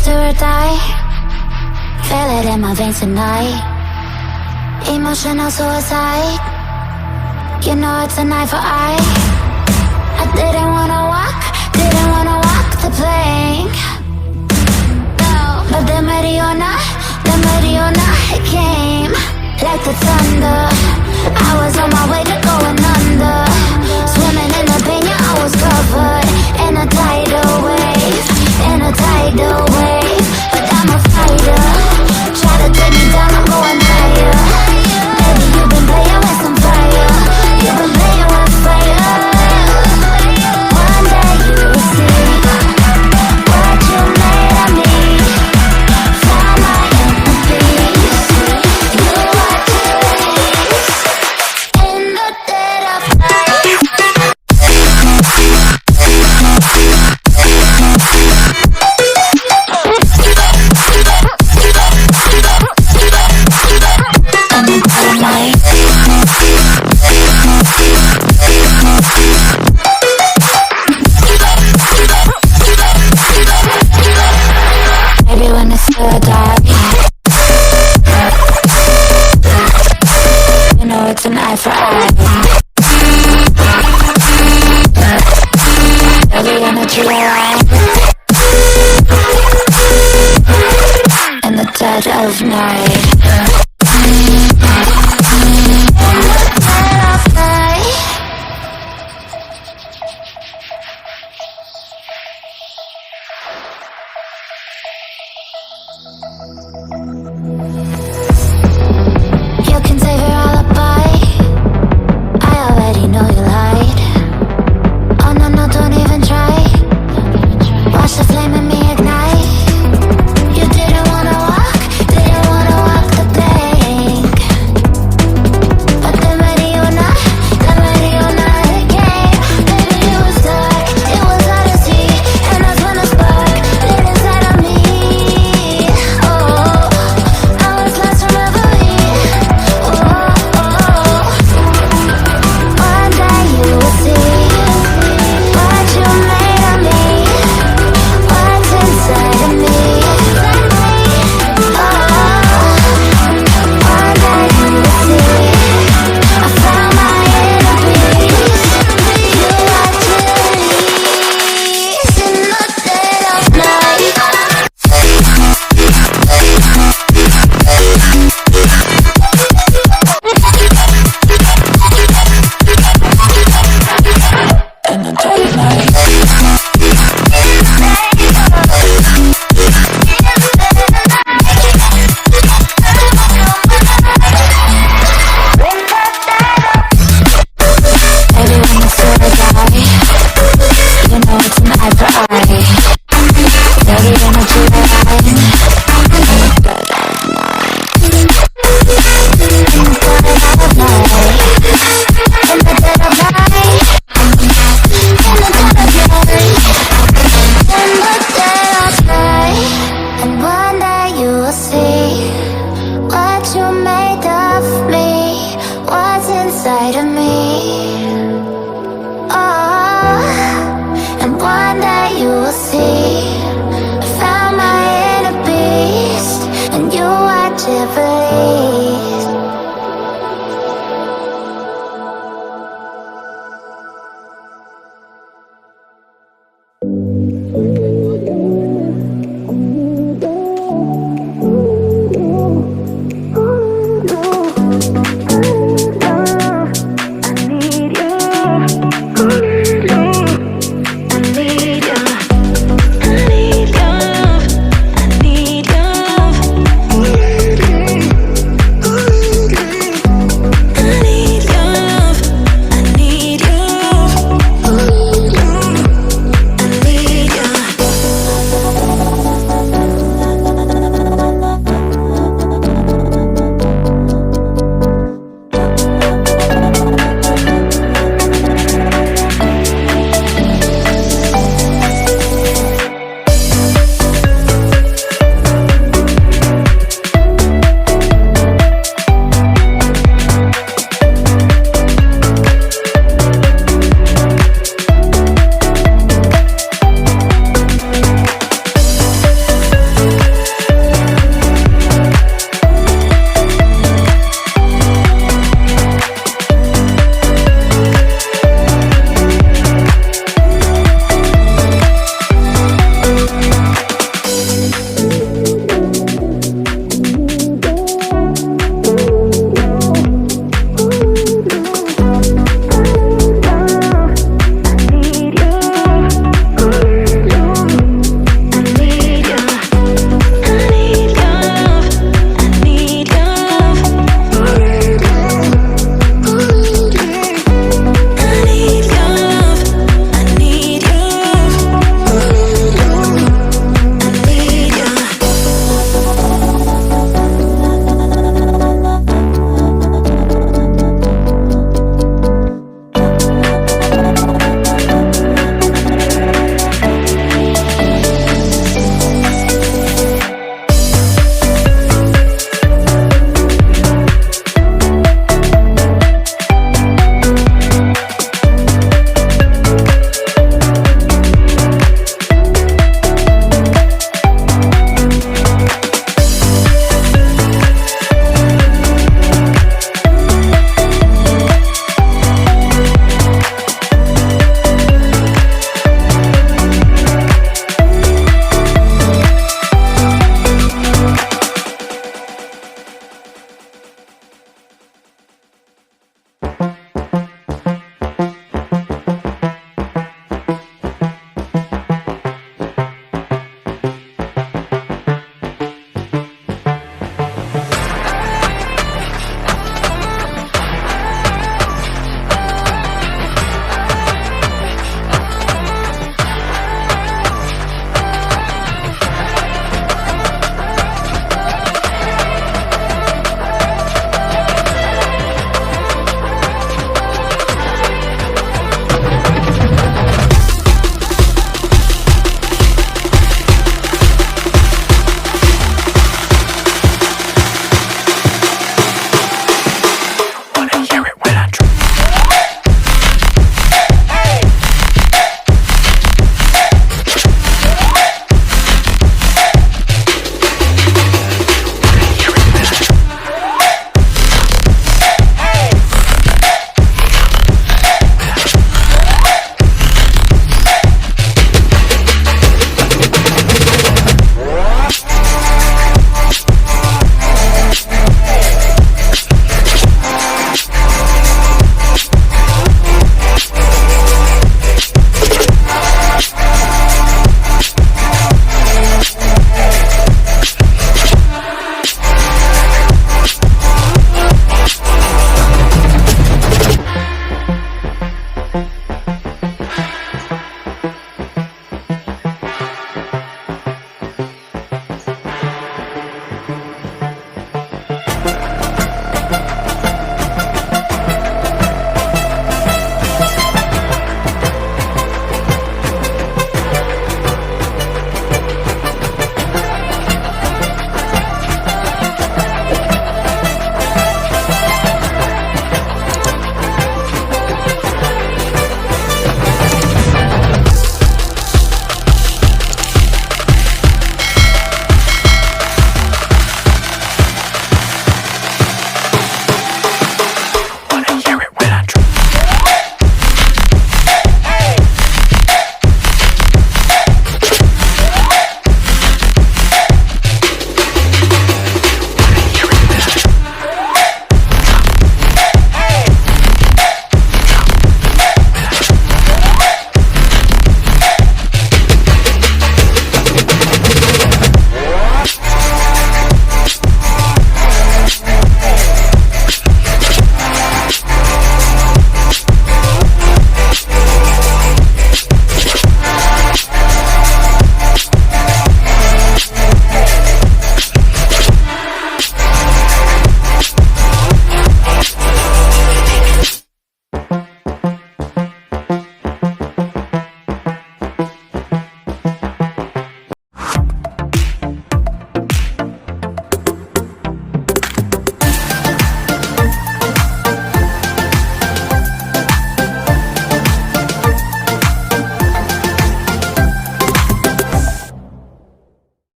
do or die. Feel it in my veins tonight. Emotional suicide. You know it's an eye for eye. I didn't wanna walk the plank. But the Mariona, it came like the thunder. I was on my way to going under. Swimming in the pain, yeah, I was covered in a tidal wave, in a tidal wave. But I'm a fighter. Try to take me down, I'm going higher. Baby, you've been playing with some fire. You've been playing with fire. One day you will see what you made of me. Found my inner peace. You are today's in the dead of night. Maybe when it's still dark, you know it's an eye for eye. Everyone that you alive in the dead of night.